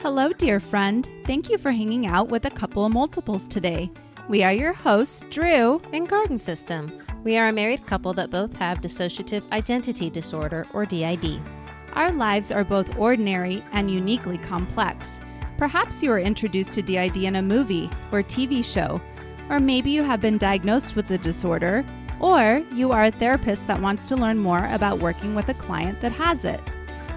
Hello, dear friend. Thank you for hanging out with a couple of multiples today. We are your hosts, Drew and Garden System. We are a married couple that both have dissociative identity disorder, or DID. Our lives are both ordinary and uniquely complex. Perhaps you were introduced to DID in a movie or TV show, or maybe you have been diagnosed with the disorder, or you are a therapist that wants to learn more about working with a client that has it.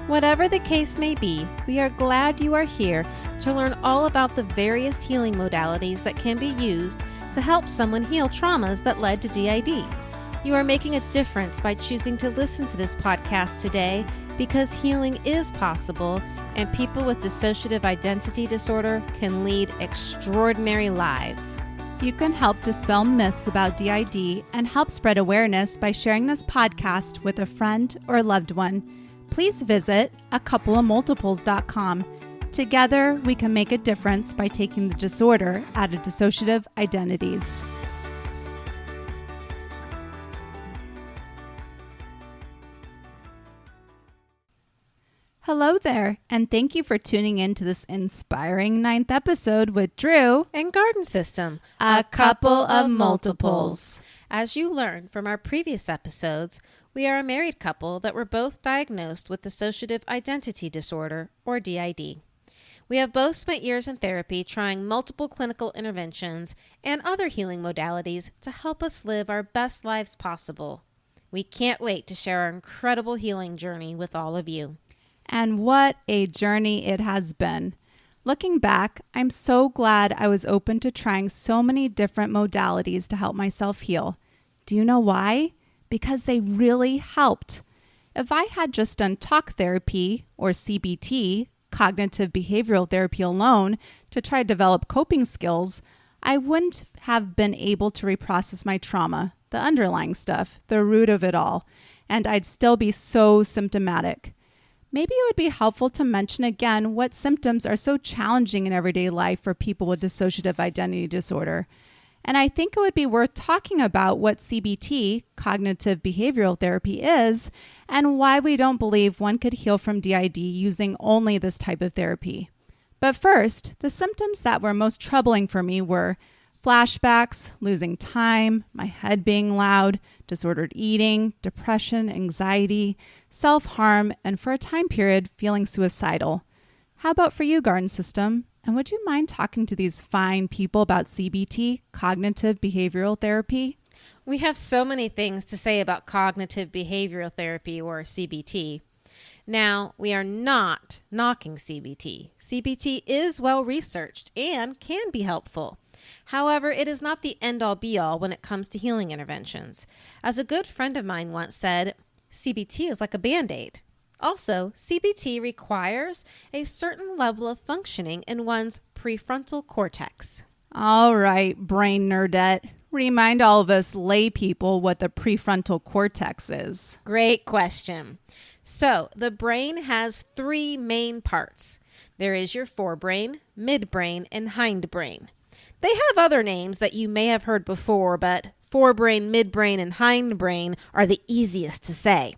Whatever the case may be, we are glad you are here to learn all about the various healing modalities that can be used to help someone heal traumas that led to DID. You are making a difference by choosing to listen to this podcast today because healing is possible and people with dissociative identity disorder can lead extraordinary lives. You can help dispel myths about DID and help spread awareness by sharing this podcast with a friend or loved one. Please visit acoupleofmultiples.com. Together, we can make a difference by taking the disorder out of dissociative identities. Hello there, and thank you for tuning in to this inspiring 9th episode with Drew and Garden System, a couple of multiples. As you learned from our previous episodes, we are a married couple that were both diagnosed with dissociative identity disorder, or DID. We have both spent years in therapy trying multiple clinical interventions and other healing modalities to help us live our best lives possible. We can't wait to share our incredible healing journey with all of you. And what a journey it has been. Looking back, I'm so glad I was open to trying so many different modalities to help myself heal. Do you know why? Because they really helped. If I had just done talk therapy or CBT, cognitive behavioral therapy alone, to try to develop coping skills, I wouldn't have been able to reprocess my trauma, the underlying stuff, the root of it all, and I'd still be so symptomatic. Maybe it would be helpful to mention again what symptoms are so challenging in everyday life for people with dissociative identity disorder. And I think it would be worth talking about what CBT, cognitive behavioral therapy, is and why we don't believe one could heal from DID using only this type of therapy. But first, the symptoms that were most troubling for me were flashbacks, losing time, my head being loud, disordered eating, depression, anxiety, self-harm, and for a time period, feeling suicidal. How about for you, Garden System? And would you mind talking to these fine people about CBT, cognitive behavioral therapy? We have so many things to say about cognitive behavioral therapy, or CBT. Now, we are not knocking CBT. CBT is well researched and can be helpful. However, it is not the end-all be-all when it comes to healing interventions. As a good friend of mine once said, CBT is like a Band-Aid. Also, CBT requires a certain level of functioning in one's prefrontal cortex. All right, brain nerdette. Remind all of us lay people what the prefrontal cortex is. Great question. So, the brain has 3 main parts. There is your forebrain, midbrain, and hindbrain. They have other names that you may have heard before, but forebrain, midbrain, and hindbrain are the easiest to say.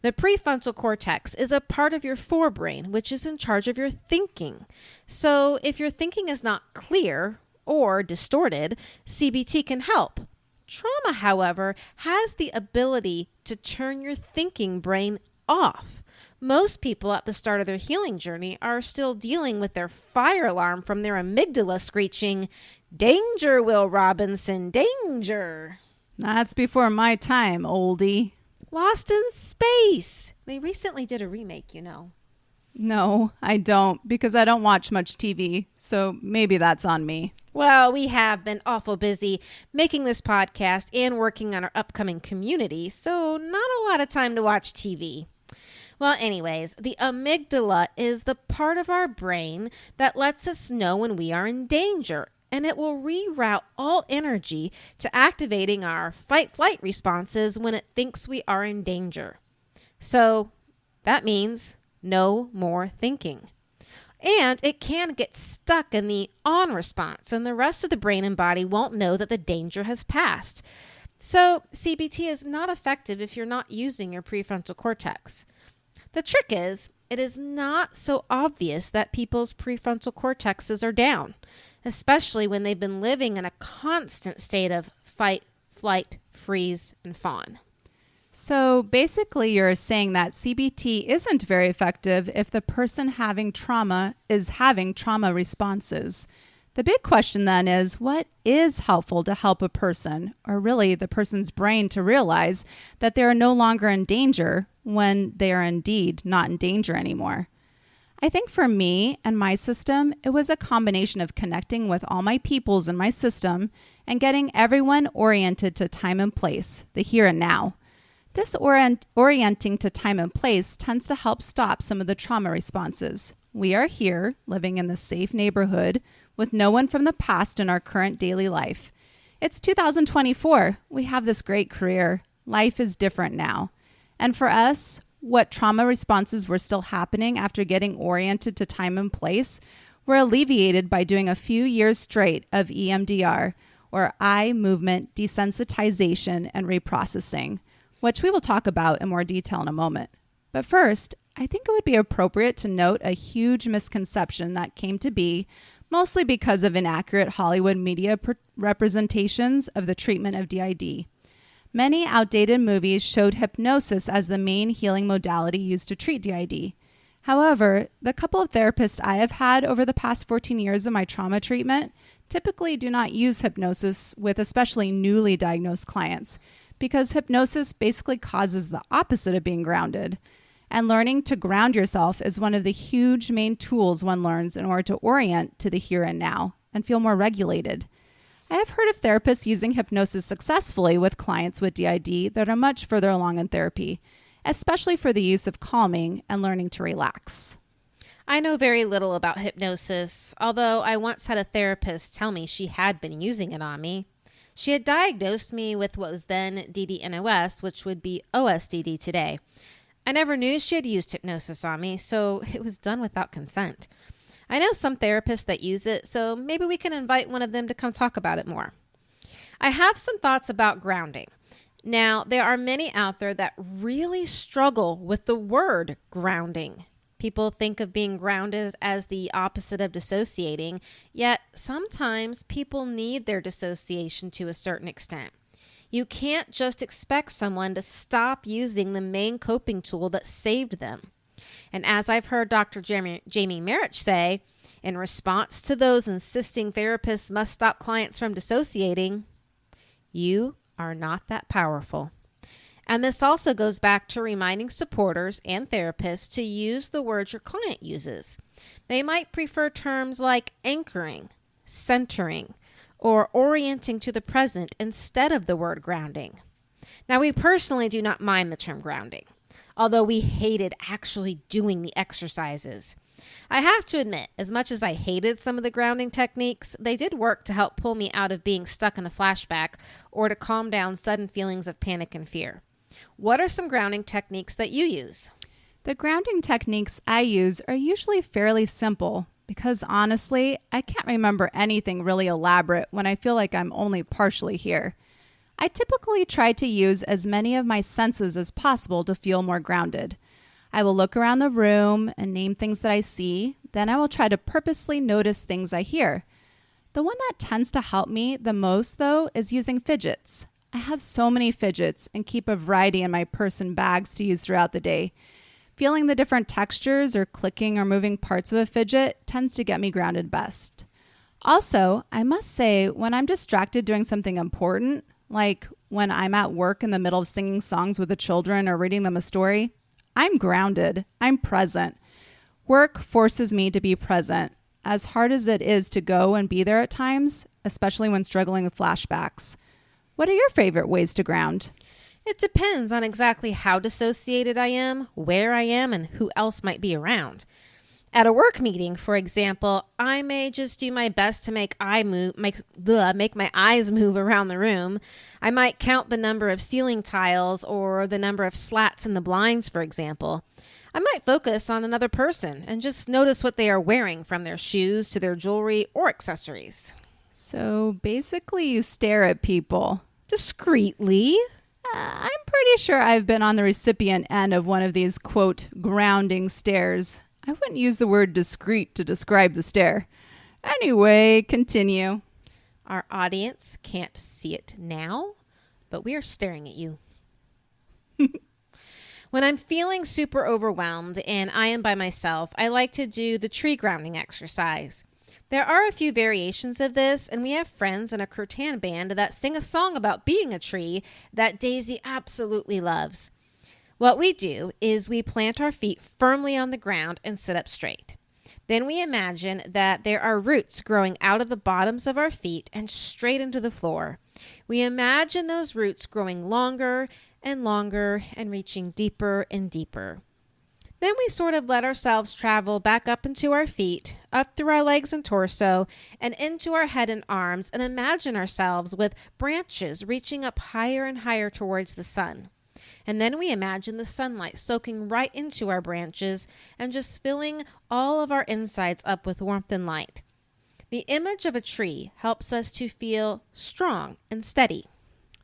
The prefrontal cortex is a part of your forebrain, which is in charge of your thinking. So if your thinking is not clear or distorted, CBT can help. Trauma, however, has the ability to turn your thinking brain off. Most people at the start of their healing journey are still dealing with their fire alarm from their amygdala screeching, "Danger, Will Robinson, danger." That's before my time, oldie. Lost in Space. They recently did a remake, you know. No, I don't, because I don't watch much TV, so maybe that's on me. Well, we have been awful busy making this podcast and working on our upcoming community, so not a lot of time to watch TV. Well, anyways, the amygdala is the part of our brain that lets us know when we are in danger, and it will reroute all energy to activating our fight-flight responses when it thinks we are in danger. So that means no more thinking. And it can get stuck in the on response, and the rest of the brain and body won't know that the danger has passed. So CBT is not effective if you're not using your prefrontal cortex. The trick is, it is not so obvious that people's prefrontal cortexes are down, especially when they've been living in a constant state of fight, flight, freeze, and fawn. So basically, you're saying that CBT isn't very effective if the person having trauma is having trauma responses. The big question then is, what is helpful to help a person, or really the person's brain, to realize that they are no longer in danger when they are indeed not in danger anymore? I think for me and my system, it was a combination of connecting with all my peoples in my system and getting everyone oriented to time and place, the here and now. This orienting to time and place tends to help stop some of the trauma responses. We are here, living in the safe neighborhood, with no one from the past in our current daily life. It's 2024. We have this great career. Life is different now. And for us, what trauma responses were still happening after getting oriented to time and place were alleviated by doing a few years straight of EMDR, or eye movement desensitization and reprocessing, which we will talk about in more detail in a moment. But first, I think it would be appropriate to note a huge misconception that came to be mostly because of inaccurate Hollywood media representations of the treatment of DID. Many outdated movies showed hypnosis as the main healing modality used to treat DID. However, the couple of therapists I have had over the past 14 years of my trauma treatment typically do not use hypnosis with especially newly diagnosed clients, because hypnosis basically causes the opposite of being grounded. And learning to ground yourself is one of the huge main tools one learns in order to orient to the here and now and feel more regulated. I have heard of therapists using hypnosis successfully with clients with DID that are much further along in therapy, especially for the use of calming and learning to relax. I know very little about hypnosis, although I once had a therapist tell me she had been using it on me. She had diagnosed me with what was then DDNOS, which would be OSDD today. I never knew she had used hypnosis on me, so it was done without consent. I know some therapists that use it, so maybe we can invite one of them to come talk about it more. I have some thoughts about grounding. Now, there are many out there that really struggle with the word grounding. People think of being grounded as the opposite of dissociating, yet sometimes people need their dissociation to a certain extent. You can't just expect someone to stop using the main coping tool that saved them. And as I've heard Dr. Jamie Marich say, in response to those insisting therapists must stop clients from dissociating, you are not that powerful. And this also goes back to reminding supporters and therapists to use the words your client uses. They might prefer terms like anchoring, centering, or orienting to the present instead of the word grounding. Now, we personally do not mind the term grounding, although we hated actually doing the exercises. I have to admit, as much as I hated some of the grounding techniques, they did work to help pull me out of being stuck in a flashback or to calm down sudden feelings of panic and fear. What are some grounding techniques that you use? The grounding techniques I use are usually fairly simple, because honestly, I can't remember anything really elaborate when I feel like I'm only partially here. I typically try to use as many of my senses as possible to feel more grounded. I will look around the room and name things that I see. Then I will try to purposely notice things I hear. The one that tends to help me the most, though, is using fidgets. I have so many fidgets and keep a variety in my purse and bags to use throughout the day. Feeling the different textures or clicking or moving parts of a fidget tends to get me grounded best. Also, I must say, when I'm distracted doing something important, like when I'm at work in the middle of singing songs with the children or reading them a story, I'm grounded. I'm present. Work forces me to be present, as hard as it is to go and be there at times, especially when struggling with flashbacks. What are your favorite ways to ground? It depends on exactly how dissociated I am, where I am, and who else might be around. At a work meeting, for example, I may just do my best to make my eyes move around the room. I might count the number of ceiling tiles or the number of slats in the blinds, for example. I might focus on another person and just notice what they are wearing, from their shoes to their jewelry or accessories. So basically you stare at people. Discreetly. I'm pretty sure I've been on the recipient end of one of these, quote, grounding stares. I wouldn't use the word discreet to describe the stare. Anyway, continue. Our audience can't see it now, but we are staring at you. When I'm feeling super overwhelmed and I am by myself, I like to do the tree grounding exercise. There are a few variations of this, and we have friends in a Kirtan band that sing a song about being a tree that Daisy absolutely loves. What we do is we plant our feet firmly on the ground and sit up straight. Then we imagine that there are roots growing out of the bottoms of our feet and straight into the floor. We imagine those roots growing longer and longer and reaching deeper and deeper. Then we sort of let ourselves travel back up into our feet, up through our legs and torso, and into our head and arms, and imagine ourselves with branches reaching up higher and higher towards the sun. And then we imagine the sunlight soaking right into our branches and just filling all of our insides up with warmth and light. The image of a tree helps us to feel strong and steady.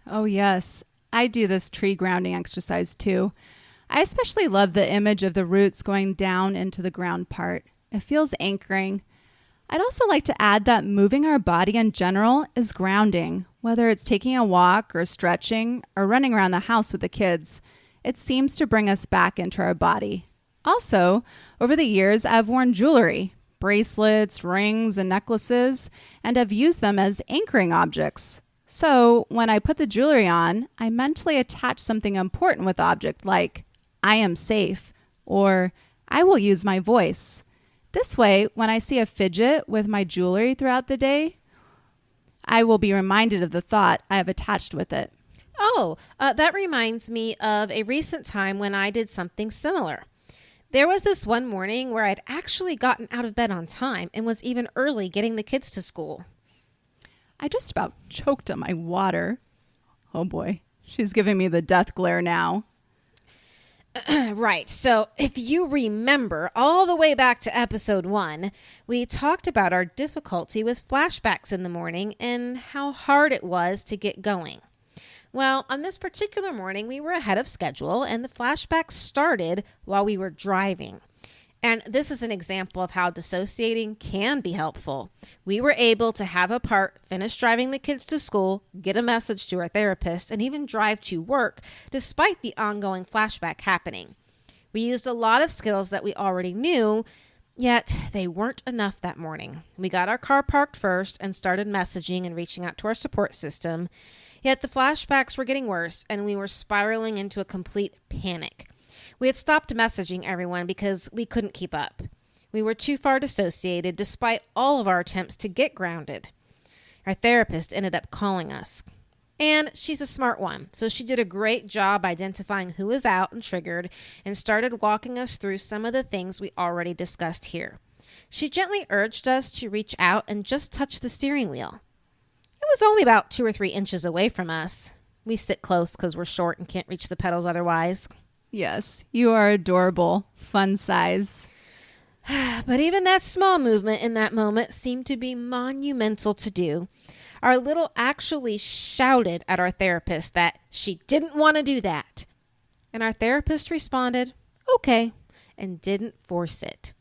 Oh, yes. I do this tree grounding exercise too. I especially love the image of the roots going down into the ground part. It feels anchoring. I'd also like to add that moving our body in general is grounding, whether it's taking a walk or stretching or running around the house with the kids. It seems to bring us back into our body. Also, over the years, I've worn jewelry, bracelets, rings, and necklaces, and have used them as anchoring objects. So when I put the jewelry on, I mentally attach something important with the object, like I am safe, or I will use my voice. This way, when I see a fidget with my jewelry throughout the day, I will be reminded of the thought I have attached with it. Oh, that reminds me of a recent time when I did something similar. There was this one morning where I'd actually gotten out of bed on time and was even early getting the kids to school. I just about choked on my water. Oh boy, she's giving me the death glare now. Right. So if you remember all the way back to episode 1, we talked about our difficulty with flashbacks in the morning and how hard it was to get going. Well, on this particular morning, we were ahead of schedule and the flashbacks started while we were driving. And this is an example of how dissociating can be helpful. We were able to have a part, finish driving the kids to school, get a message to our therapist, and even drive to work despite the ongoing flashback happening. We used a lot of skills that we already knew, yet they weren't enough that morning. We got our car parked first and started messaging and reaching out to our support system, yet the flashbacks were getting worse and we were spiraling into a complete panic. We had stopped messaging everyone because we couldn't keep up. We were too far dissociated despite all of our attempts to get grounded. Our therapist ended up calling us. And she's a smart one, so she did a great job identifying who was out and triggered and started walking us through some of the things we already discussed here. She gently urged us to reach out and just touch the steering wheel. It was only about 2 or 3 inches away from us. We sit close because we're short and can't reach the pedals otherwise. Yes, you are adorable. Fun size. But even that small movement in that moment seemed to be monumental to do. Our little actually shouted at our therapist that she didn't want to do that. And our therapist responded, okay, and didn't force it.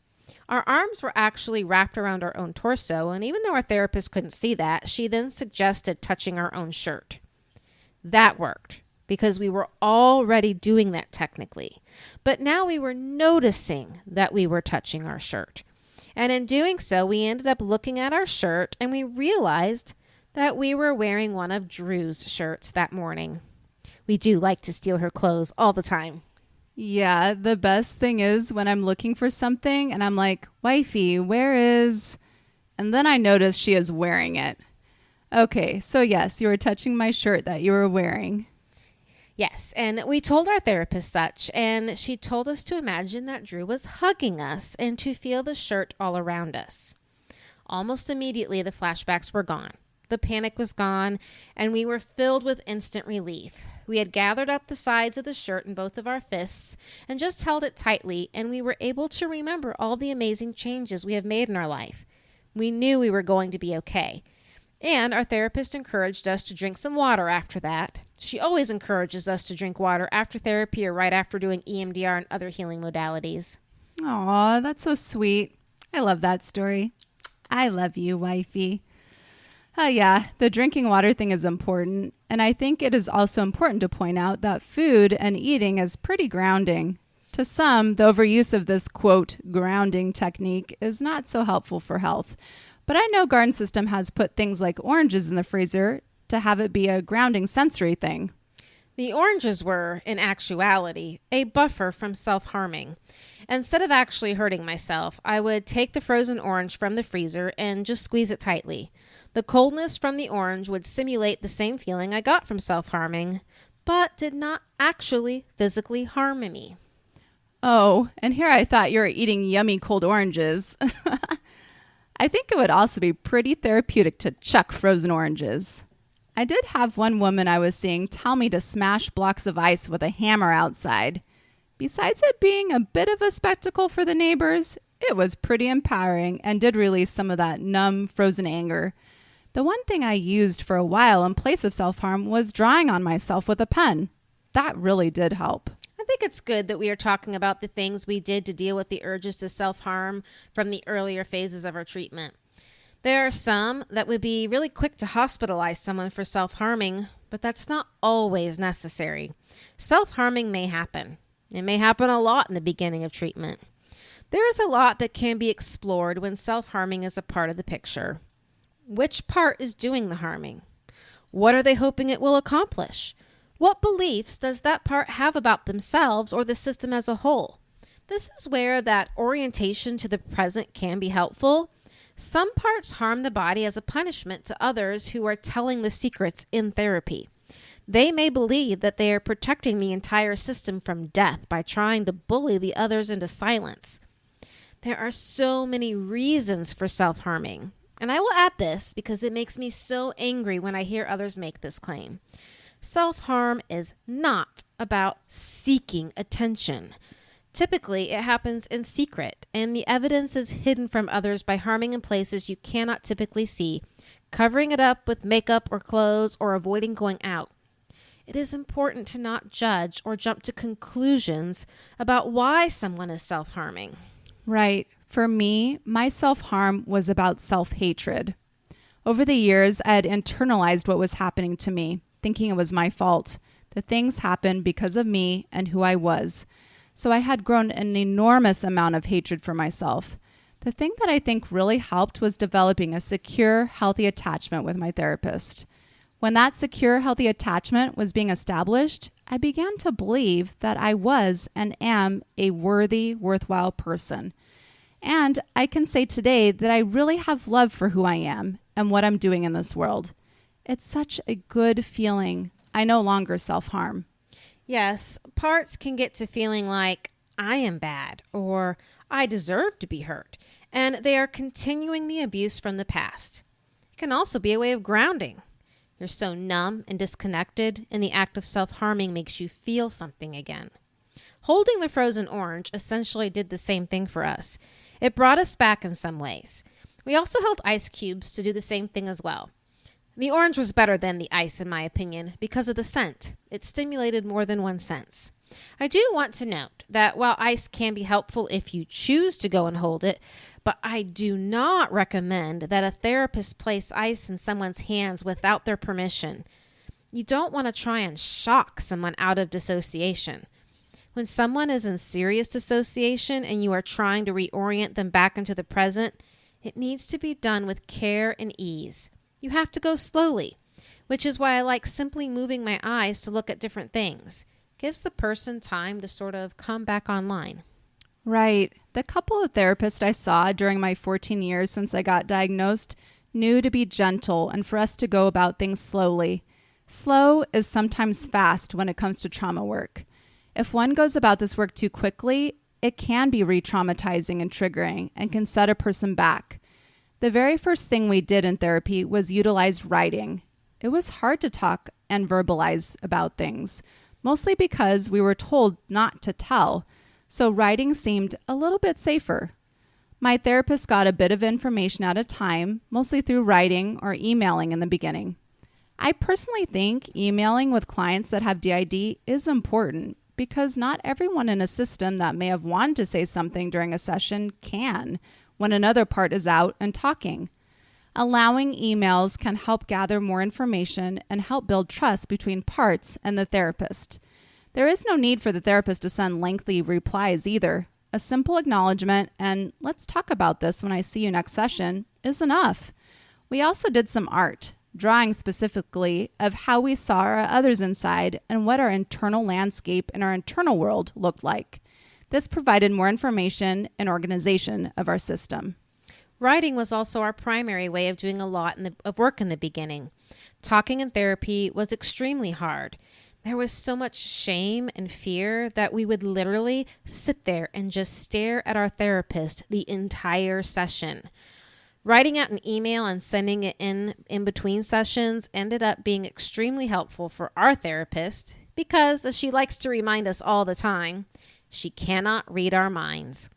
Our arms were actually wrapped around our own torso, and even though our therapist couldn't see that, she then suggested touching our own shirt. That worked, because we were already doing that technically. But now we were noticing that we were touching our shirt. And in doing so, we ended up looking at our shirt and we realized that we were wearing one of Drew's shirts that morning. We do like to steal her clothes all the time. Yeah, the best thing is when I'm looking for something and I'm like, wifey, where is... And then I notice she is wearing it. Okay, so yes, you were touching my shirt that you were wearing. Yes, and we told our therapist such, and she told us to imagine that Drew was hugging us and to feel the shirt all around us. Almost immediately, the flashbacks were gone. The panic was gone, and we were filled with instant relief. We had gathered up the sides of the shirt in both of our fists and just held it tightly, and we were able to remember all the amazing changes we have made in our life. We knew we were going to be okay. And our therapist encouraged us to drink some water after that. She always encourages us to drink water after therapy or right after doing EMDR and other healing modalities. Aw, that's so sweet. I love that story. I love you, wifey. Oh, yeah, the drinking water thing is important. And I think it is also important to point out that food and eating is pretty grounding. To some, the overuse of this, quote, grounding technique is not so helpful for health. But I know Garden System has put things like oranges in the freezer to have it be a grounding sensory thing. The oranges were, in actuality, a buffer from self-harming. Instead of actually hurting myself, I would take the frozen orange from the freezer and just squeeze it tightly. The coldness from the orange would simulate the same feeling I got from self-harming, but did not actually physically harm me. Oh, and here I thought you were eating yummy cold oranges. I think it would also be pretty therapeutic to chuck frozen oranges. I did have one woman I was seeing tell me to smash blocks of ice with a hammer outside. Besides it being a bit of a spectacle for the neighbors, it was pretty empowering and did release some of that numb, frozen anger. The one thing I used for a while in place of self-harm was drawing on myself with a pen. That really did help. I think it's good that we are talking about the things we did to deal with the urges to self-harm from the earlier phases of our treatment. There are some that would be really quick to hospitalize someone for self-harming, but that's not always necessary. Self-harming may happen. It may happen a lot in the beginning of treatment. There is a lot that can be explored when self-harming is a part of the picture. Which part is doing the harming? What are they hoping it will accomplish? What beliefs does that part have about themselves or the system as a whole? This is where that orientation to the present can be helpful. Some parts harm the body as a punishment to others who are telling the secrets in therapy. They may believe that they are protecting the entire system from death by trying to bully the others into silence. There are so many reasons for self-harming. And I will add this because it makes me so angry when I hear others make this claim. Self-harm is not about seeking attention. Typically, it happens in secret, and the evidence is hidden from others by harming in places you cannot typically see, covering it up with makeup or clothes, or avoiding going out. It is important to not judge or jump to conclusions about why someone is self-harming. Right. For me, my self-harm was about self-hatred. Over the years, I had internalized what was happening to me, thinking it was my fault. The things happened because of me and who I was. So I had grown an enormous amount of hatred for myself. The thing that I think really helped was developing a secure, healthy attachment with my therapist. When that secure, healthy attachment was being established, I began to believe that I was and am a worthy, worthwhile person. And I can say today that I really have love for who I am and what I'm doing in this world. It's such a good feeling. I no longer self-harm. Yes, parts can get to feeling like I am bad or I deserve to be hurt, and they are continuing the abuse from the past. It can also be a way of grounding. You're so numb and disconnected, and the act of self-harming makes you feel something again. Holding the frozen orange essentially did the same thing for us. It brought us back in some ways. We also held ice cubes to do the same thing as well. The orange was better than the ice, in my opinion, because of the scent. It stimulated more than one sense. I do want to note that while ice can be helpful if you choose to go and hold it, but I do not recommend that a therapist place ice in someone's hands without their permission. You don't want to try and shock someone out of dissociation. When someone is in serious dissociation and you are trying to reorient them back into the present, it needs to be done with care and ease. You have to go slowly, which is why I like simply moving my eyes to look at different things. Gives the person time to sort of come back online. Right. The couple of therapists I saw during my 14 years since I got diagnosed knew to be gentle and for us to go about things slowly. Slow is sometimes fast when it comes to trauma work. If one goes about this work too quickly, it can be re-traumatizing and triggering and can set a person back. The very first thing we did in therapy was utilize writing. It was hard to talk and verbalize about things, mostly because we were told not to tell, so writing seemed a little bit safer. My therapist got a bit of information at a time, mostly through writing or emailing in the beginning. I personally think emailing with clients that have DID is important because not everyone in a system that may have wanted to say something during a session can when another part is out and talking. Allowing emails can help gather more information and help build trust between parts and the therapist. There is no need for the therapist to send lengthy replies either. A simple acknowledgement and "let's talk about this when I see you next session" is enough. We also did some art, drawing specifically of how we saw our others inside and what our internal landscape and our internal world looked like. This provided more information and organization of our system. Writing was also our primary way of doing a lot of work in the beginning. Talking in therapy was extremely hard. There was so much shame and fear that we would literally sit there and just stare at our therapist the entire session. Writing out an email and sending it in between sessions ended up being extremely helpful for our therapist because, as she likes to remind us all the time, she cannot read our minds,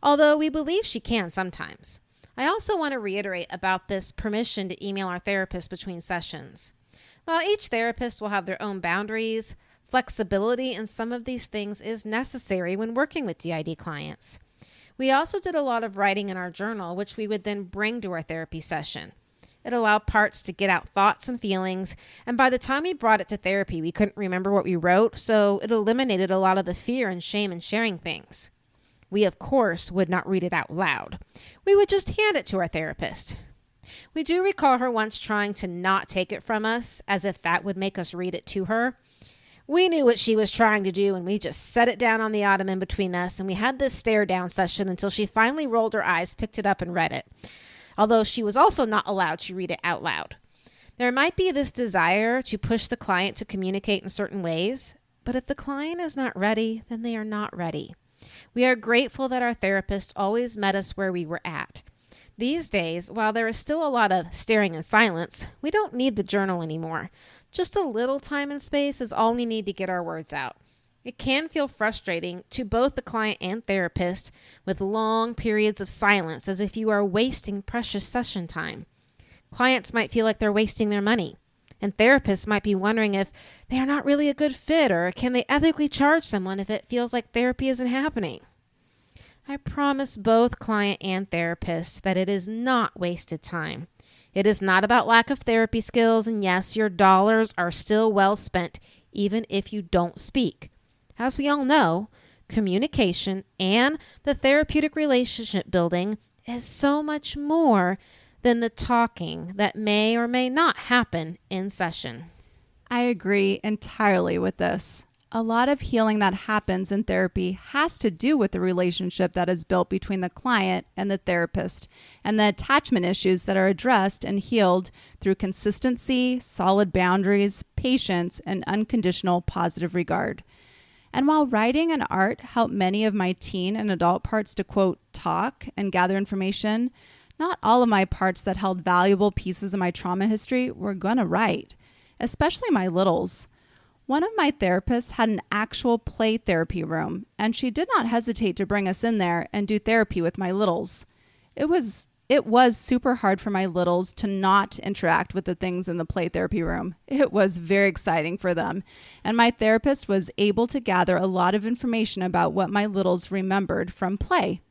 although we believe she can sometimes. I also want to reiterate about this permission to email our therapist between sessions. While each therapist will have their own boundaries, flexibility in some of these things is necessary when working with DID clients. We also did a lot of writing in our journal, which we would then bring to our therapy session. It allowed parts to get out thoughts and feelings, and by the time we brought it to therapy, we couldn't remember what we wrote, so it eliminated a lot of the fear and shame in sharing things. We, of course, would not read it out loud. We would just hand it to our therapist. We do recall her once trying to not take it from us, as if that would make us read it to her. We knew what she was trying to do, and we just set it down on the ottoman between us, and we had this stare-down session until she finally rolled her eyes, picked it up, and read it, although she was also not allowed to read it out loud. There might be this desire to push the client to communicate in certain ways, but if the client is not ready, then they are not ready. We are grateful that our therapist always met us where we were at. These days, while there is still a lot of staring in silence, we don't need the journal anymore. Just a little time and space is all we need to get our words out. It can feel frustrating to both the client and therapist with long periods of silence, as if you are wasting precious session time. Clients might feel like they're wasting their money, and therapists might be wondering if they are not really a good fit, or can they ethically charge someone if it feels like therapy isn't happening. I promise both client and therapist that it is not wasted time. It is not about lack of therapy skills, and yes, your dollars are still well spent, even if you don't speak. As we all know, communication and the therapeutic relationship building is so much more than the talking that may or may not happen in session. I agree entirely with this. A lot of healing that happens in therapy has to do with the relationship that is built between the client and the therapist, and the attachment issues that are addressed and healed through consistency, solid boundaries, patience, and unconditional positive regard. And while writing and art helped many of my teen and adult parts to, quote, talk and gather information, not all of my parts that held valuable pieces of my trauma history were going to write, especially my littles. One of my therapists had an actual play therapy room, and she did not hesitate to bring us in there and do therapy with my littles. It was super hard for my littles to not interact with the things in the play therapy room. It was very exciting for them, and my therapist was able to gather a lot of information about what my littles remembered from play.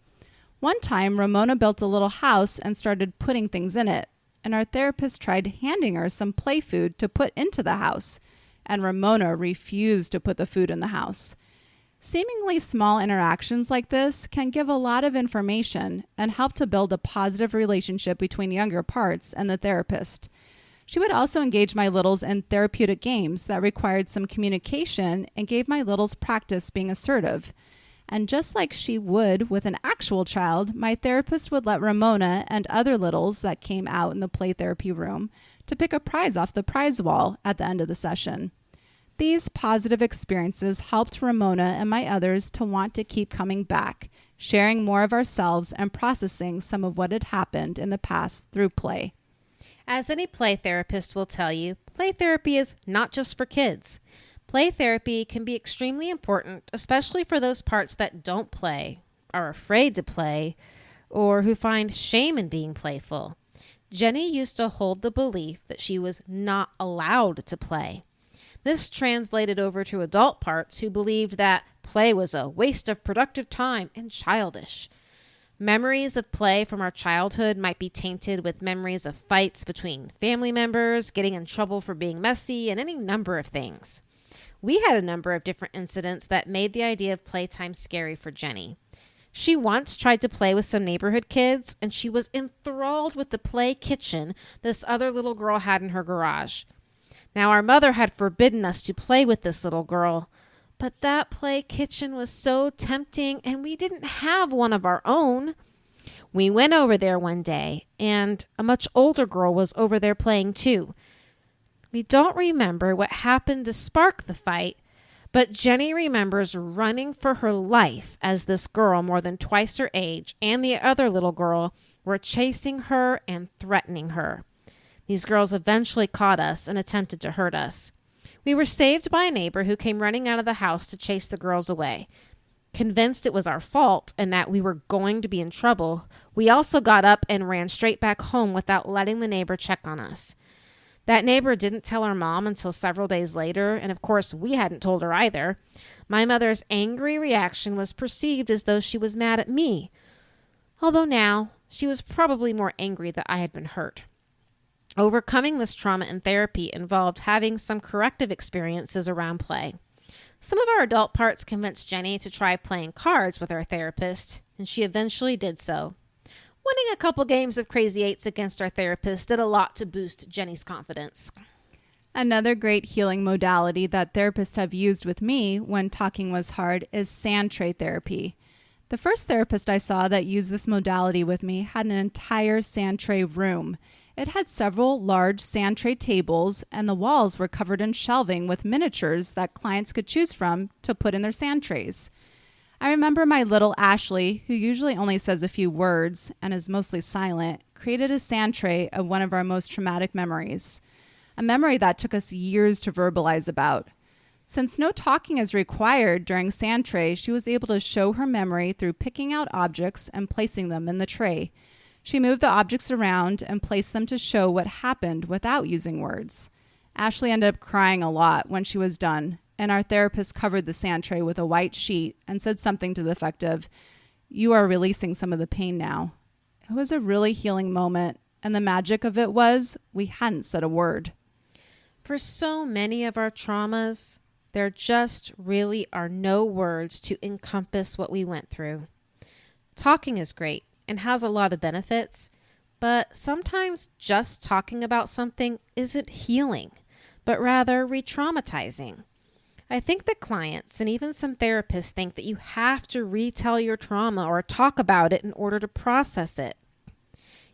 One time, Ramona built a little house and started putting things in it, and our therapist tried handing her some play food to put into the house, and Ramona refused to put the food in the house. Seemingly small interactions like this can give a lot of information and help to build a positive relationship between younger parts and the therapist. She would also engage my littles in therapeutic games that required some communication and gave my littles practice being assertive. And just like she would with an actual child, my therapist would let Ramona and other littles that came out in the play therapy room to pick a prize off the prize wall at the end of the session. These positive experiences helped Ramona and my others to want to keep coming back, sharing more of ourselves and processing some of what had happened in the past through play. As any play therapist will tell you, play therapy is not just for kids. Play therapy can be extremely important, especially for those parts that don't play, are afraid to play, or who find shame in being playful. Jenny used to hold the belief that she was not allowed to play. This translated over to adult parts who believed that play was a waste of productive time and childish. Memories of play from our childhood might be tainted with memories of fights between family members, getting in trouble for being messy, and any number of things. We had a number of different incidents that made the idea of playtime scary for Jenny. She once tried to play with some neighborhood kids, and she was enthralled with the play kitchen this other little girl had in her garage. Now, our mother had forbidden us to play with this little girl, but that play kitchen was so tempting, and we didn't have one of our own. We went over there one day, and a much older girl was over there playing too. We don't remember what happened to spark the fight, but Jenny remembers running for her life as this girl, more than twice her age, and the other little girl were chasing her and threatening her. These girls eventually caught us and attempted to hurt us. We were saved by a neighbor who came running out of the house to chase the girls away. Convinced it was our fault and that we were going to be in trouble, we also got up and ran straight back home without letting the neighbor check on us. That neighbor didn't tell our mom until several days later, and of course we hadn't told her either. My mother's angry reaction was perceived as though she was mad at me, although now she was probably more angry that I had been hurt. Overcoming this trauma in therapy involved having some corrective experiences around play. Some of our adult parts convinced Jenny to try playing cards with our therapist, and she eventually did so. Winning a couple games of Crazy Eights against our therapist did a lot to boost Jenny's confidence. Another great healing modality that therapists have used with me when talking was hard is sand tray therapy. The first therapist I saw that used this modality with me had an entire sand tray room. It had several large sand tray tables, and the walls were covered in shelving with miniatures that clients could choose from to put in their sand trays. I remember my little Ashley, who usually only says a few words and is mostly silent, created a sand tray of one of our most traumatic memories, a memory that took us years to verbalize about. Since no talking is required during sand tray, she was able to show her memory through picking out objects and placing them in the tray. She moved the objects around and placed them to show what happened without using words. Ashley ended up crying a lot when she was done, and our therapist covered the sand tray with a white sheet and said something to the effect of, "You are releasing some of the pain now." It was a really healing moment, and the magic of it was we hadn't said a word. For so many of our traumas, there just really are no words to encompass what we went through. Talking is great and has a lot of benefits, but sometimes just talking about something isn't healing, but rather re-traumatizing. I think that clients and even some therapists think that you have to retell your trauma or talk about it in order to process it.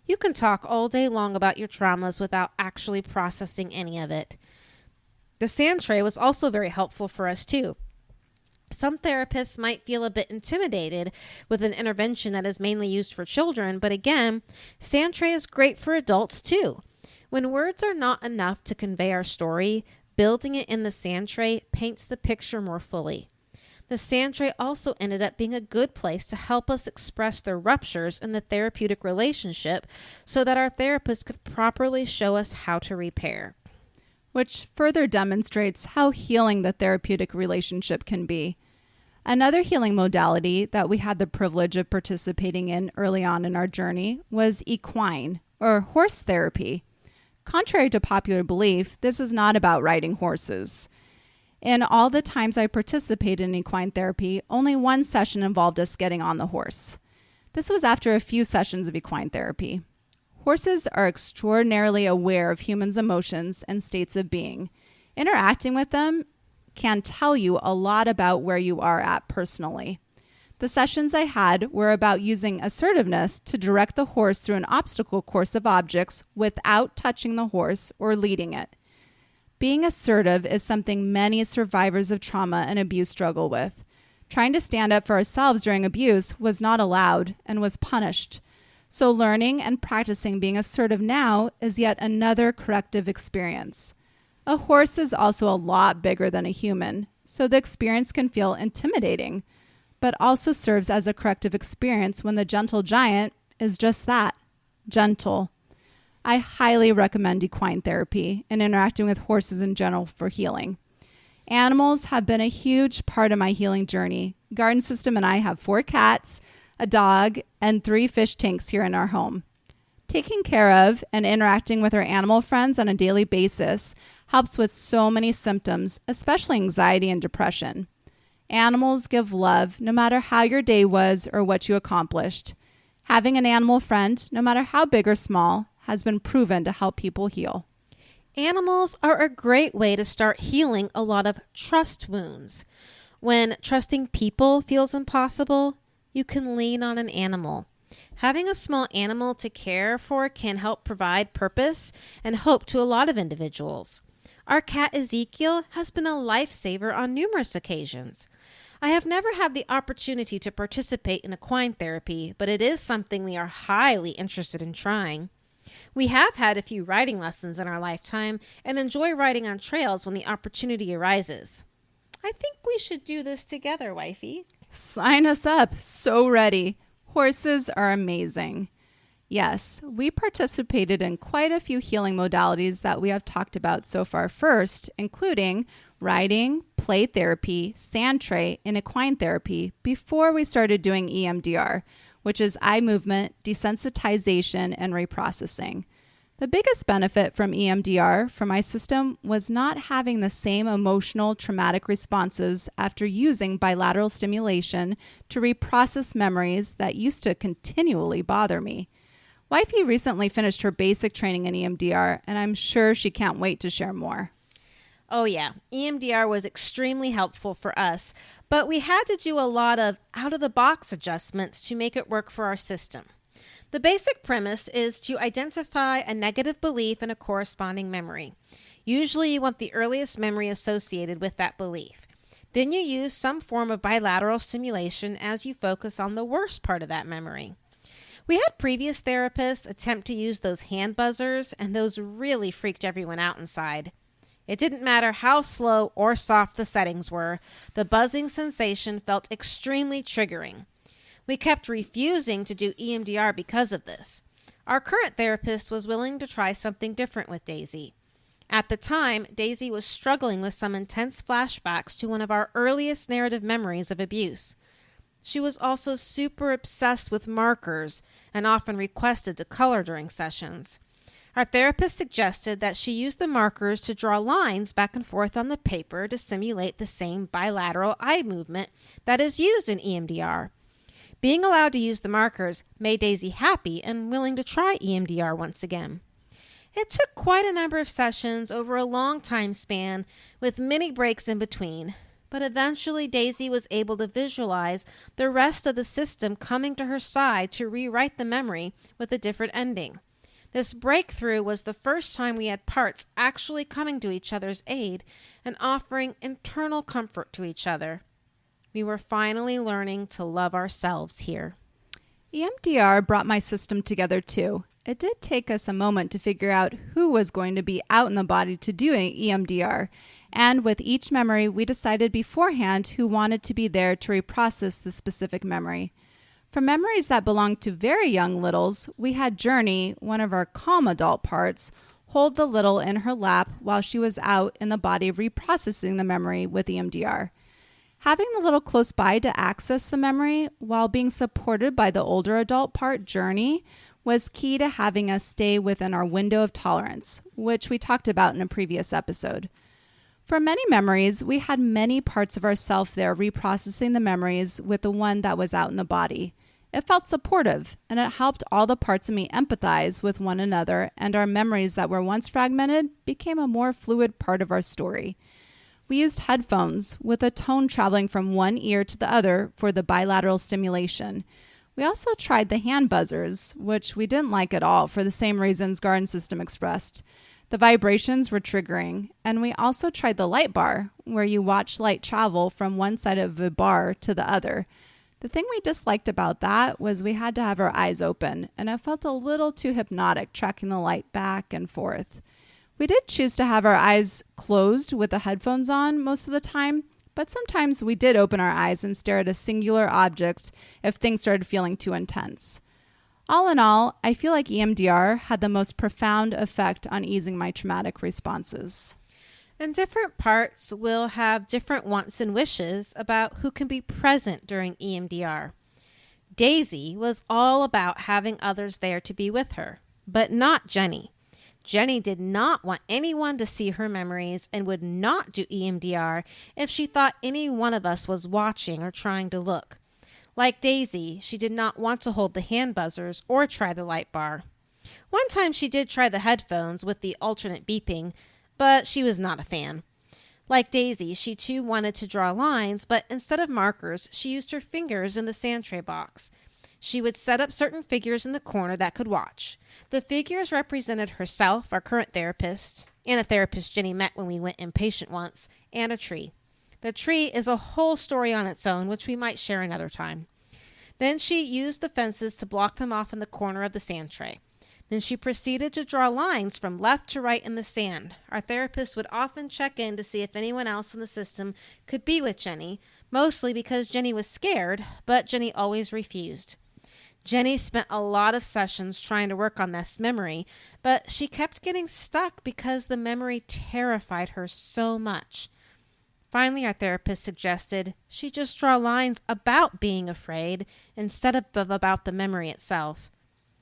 You can talk all day long about your traumas without actually processing any of it. The sand tray was also very helpful for us too. Some therapists might feel a bit intimidated with an intervention that is mainly used for children, but again, sand tray is great for adults too. When words are not enough to convey our story, building it in the sand tray paints the picture more fully. The sand tray also ended up being a good place to help us express the ruptures in the therapeutic relationship so that our therapist could properly show us how to repair. Which further demonstrates how healing the therapeutic relationship can be. Another healing modality that we had the privilege of participating in early on in our journey was equine, or horse therapy. Contrary to popular belief, this is not about riding horses. In all the times I participated in equine therapy, only one session involved us getting on the horse. This was after a few sessions of equine therapy. Horses are extraordinarily aware of humans' emotions and states of being. Interacting with them can tell you a lot about where you are at personally. The sessions I had were about using assertiveness to direct the horse through an obstacle course of objects without touching the horse or leading it. Being assertive is something many survivors of trauma and abuse struggle with. Trying to stand up for ourselves during abuse was not allowed and was punished. So learning and practicing being assertive now is yet another corrective experience. A horse is also a lot bigger than a human, so the experience can feel intimidating, but also serves as a corrective experience when the gentle giant is just that, gentle. I highly recommend equine therapy and interacting with horses in general for healing. Animals have been a huge part of my healing journey. Garden System and I have 4 cats, a dog, and 3 fish tanks here in our home. Taking care of and interacting with our animal friends on a daily basis helps with so many symptoms, especially anxiety and depression. Animals give love no matter how your day was or what you accomplished. Having an animal friend, no matter how big or small, has been proven to help people heal. Animals are a great way to start healing a lot of trust wounds. When trusting people feels impossible, you can lean on an animal. Having a small animal to care for can help provide purpose and hope to a lot of individuals. Our cat Ezekiel has been a lifesaver on numerous occasions. I have never had the opportunity to participate in equine therapy, but it is something we are highly interested in trying. We have had a few riding lessons in our lifetime and enjoy riding on trails when the opportunity arises. I think we should do this together, wifey. Sign us up. So ready. Horses are amazing. Yes, we participated in quite a few healing modalities that we have talked about so far first, including riding, play therapy, sand tray, and equine therapy before we started doing EMDR, which is eye movement, desensitization, and reprocessing. The biggest benefit from EMDR for my system was not having the same emotional traumatic responses after using bilateral stimulation to reprocess memories that used to continually bother me. Wifey recently finished her basic training in EMDR, and I'm sure she can't wait to share more. Oh yeah, EMDR was extremely helpful for us, but we had to do a lot of out-of-the-box adjustments to make it work for our system. The basic premise is to identify a negative belief and a corresponding memory. Usually you want the earliest memory associated with that belief. Then you use some form of bilateral stimulation as you focus on the worst part of that memory. We had previous therapists attempt to use those hand buzzers, and those really freaked everyone out inside. It didn't matter how slow or soft the settings were, the buzzing sensation felt extremely triggering. We kept refusing to do EMDR because of this. Our current therapist was willing to try something different with Daisy. At the time, Daisy was struggling with some intense flashbacks to one of our earliest narrative memories of abuse. She was also super obsessed with markers and often requested to color during sessions. Our therapist suggested that she use the markers to draw lines back and forth on the paper to simulate the same bilateral eye movement that is used in EMDR. Being allowed to use the markers made Daisy happy and willing to try EMDR once again. It took quite a number of sessions over a long time span with many breaks in between, but eventually Daisy was able to visualize the rest of the system coming to her side to rewrite the memory with a different ending. This breakthrough was the first time we had parts actually coming to each other's aid and offering internal comfort to each other. We were finally learning to love ourselves here. EMDR brought my system together too. It did take us a moment to figure out who was going to be out in the body to do EMDR. And with each memory, we decided beforehand who wanted to be there to reprocess the specific memory. For memories that belonged to very young littles, we had Journey, one of our calm adult parts, hold the little in her lap while she was out in the body reprocessing the memory with EMDR. Having the little close by to access the memory while being supported by the older adult part, Journey, was key to having us stay within our window of tolerance, which we talked about in a previous episode. For many memories, we had many parts of ourself there reprocessing the memories with the one that was out in the body. It felt supportive, and it helped all the parts of me empathize with one another, and our memories that were once fragmented became a more fluid part of our story. We used headphones with a tone traveling from one ear to the other for the bilateral stimulation. We also tried the hand buzzers, which we didn't like at all for the same reasons Garden System expressed. The vibrations were triggering, and we also tried the light bar, where you watch light travel from one side of a bar to the other. The thing we disliked about that was we had to have our eyes open, and it felt a little too hypnotic tracking the light back and forth. We did choose to have our eyes closed with the headphones on most of the time, but sometimes we did open our eyes and stare at a singular object if things started feeling too intense. All in all, I feel like EMDR had the most profound effect on easing my traumatic responses. And different parts will have different wants and wishes about who can be present during EMDR. Daisy was all about having others there to be with her, but not Jenny. Jenny did not want anyone to see her memories and would not do EMDR if she thought any one of us was watching or trying to look. Like Daisy, she did not want to hold the hand buzzers or try the light bar. One time she did try the headphones with the alternate beeping, but she was not a fan. Like Daisy, she too wanted to draw lines, but instead of markers, she used her fingers in the sand tray box. She would set up certain figures in the corner that could watch. The figures represented herself, our current therapist, and a therapist Jenny met when we went inpatient once, and a tree. The tree is a whole story on its own, which we might share another time. Then she used the fences to block them off in the corner of the sand tray. Then she proceeded to draw lines from left to right in the sand. Our therapist would often check in to see if anyone else in the system could be with Jenny, mostly because Jenny was scared, but Jenny always refused. Jenny spent a lot of sessions trying to work on this memory, but she kept getting stuck because the memory terrified her so much. Finally, our therapist suggested she just draw lines about being afraid instead of about the memory itself.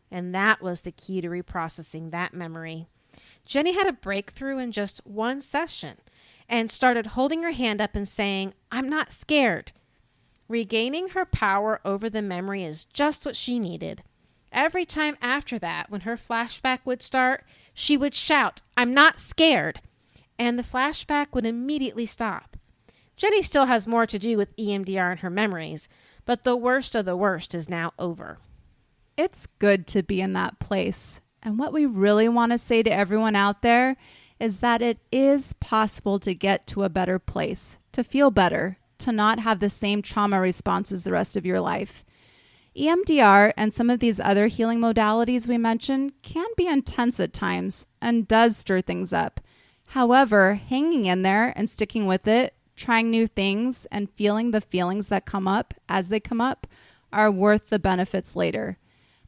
And that was the key to reprocessing that memory. Jenny had a breakthrough in just one session and started holding her hand up and saying, "I'm not scared." Regaining her power over the memory is just what she needed. Every time after that, when her flashback would start, she would shout, "I'm not scared," and the flashback would immediately stop. Jenny still has more to do with EMDR and her memories, but the worst of the worst is now over. It's good to be in that place. And what we really want to say to everyone out there is that it is possible to get to a better place, to feel better, to not have the same trauma responses the rest of your life. EMDR and some of these other healing modalities we mentioned can be intense at times and does stir things up. However, hanging in there and sticking with it, trying new things and feeling the feelings that come up as they come up are worth the benefits later.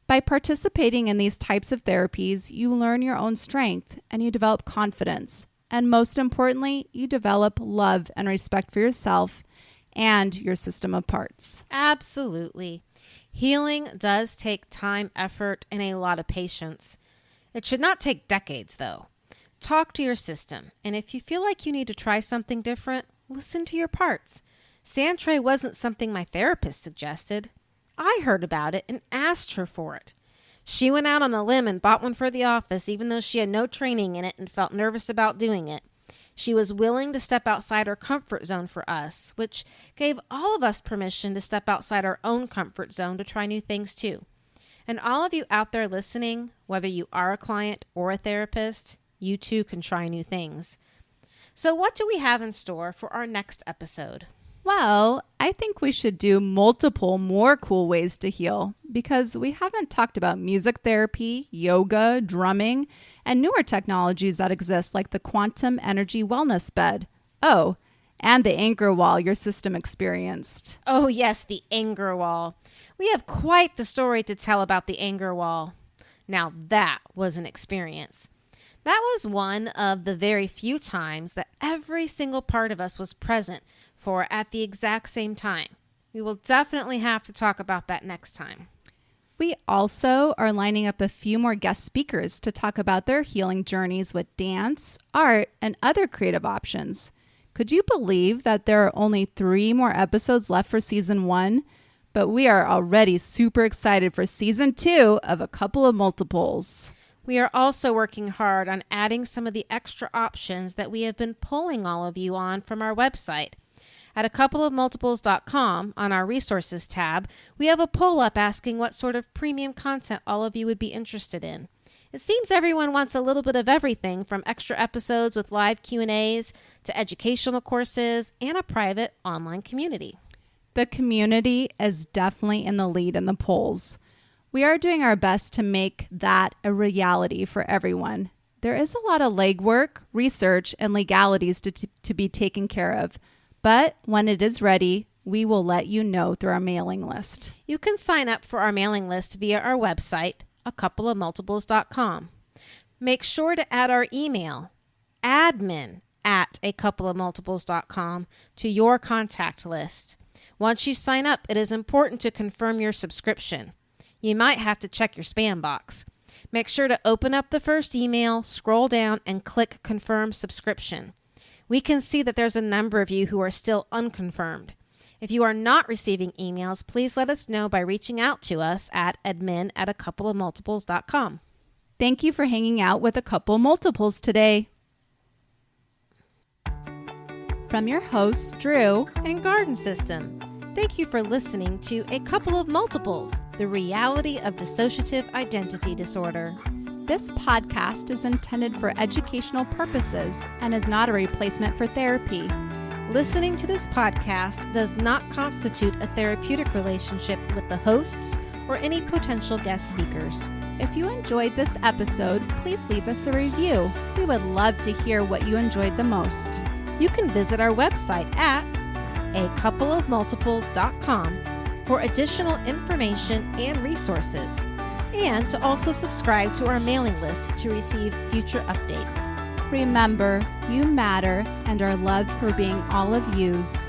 By participating in these types of therapies, you learn your own strength and you develop confidence. And most importantly, you develop love and respect for yourself and your system of parts. Absolutely. Healing does take time, effort, and a lot of patience. It should not take decades, though. Talk to your system, and if you feel like you need to try something different, listen to your parts. Sand tray wasn't something my therapist suggested. I heard about it and asked her for it. She went out on a limb and bought one for the office, even though she had no training in it and felt nervous about doing it. She was willing to step outside her comfort zone for us, which gave all of us permission to step outside our own comfort zone to try new things too. And all of you out there listening, whether you are a client or a therapist, you too can try new things. So what do we have in store for our next episode? Well, I think we should do multiple more cool ways to heal because we haven't talked about music therapy, yoga, drumming, and newer technologies that exist like the quantum energy wellness bed. Oh, and the anger wall your system experienced. Oh yes, the anger wall. We have quite the story to tell about the anger wall. Now that was an experience. That was one of the very few times that every single part of us was present for at the exact same time. We will definitely have to talk about that next time. We also are lining up a few more guest speakers to talk about their healing journeys with dance, art, and other creative options. Could you believe that there are only 3 more episodes left for season 1? But we are already super excited for season 2 of A Couple of Multiples. We are also working hard on adding some of the extra options that we have been pulling all of you on from our website. At acoupleofmultiples.com, on our resources tab, we have a poll up asking what sort of premium content all of you would be interested in. It seems everyone wants a little bit of everything from extra episodes with live Q&As to educational courses and a private online community. The community is definitely in the lead in the polls. We are doing our best to make that a reality for everyone. There is a lot of legwork, research, and legalities to be taken care of. But when it is ready, We will let you know through our mailing list. You can sign up for our mailing list via our website, acoupleofmultiples.com. Make sure to add our email, admin@acoupleofmultiples.com, to your contact list. Once you sign up, it is important to confirm your subscription. You might have to check your spam box. Make sure to open up the first email, scroll down, and click Confirm Subscription. We can see that there's a number of you who are still unconfirmed. If you are not receiving emails, please let us know by reaching out to us at admin@acoupleofmultiples.com. Thank you for hanging out with A Couple Multiples today. From your hosts, Drew and Garden System, thank you for listening to A Couple of Multiples, the reality of dissociative identity disorder. This podcast is intended for educational purposes and is not a replacement for therapy. Listening to this podcast does not constitute a therapeutic relationship with the hosts or any potential guest speakers. If you enjoyed this episode, please leave us a review. We would love to hear what you enjoyed the most. You can visit our website at acoupleofmultiples.com for additional information and resources, and to also subscribe to our mailing list to receive future updates. Remember, you matter and are loved for being all of yous.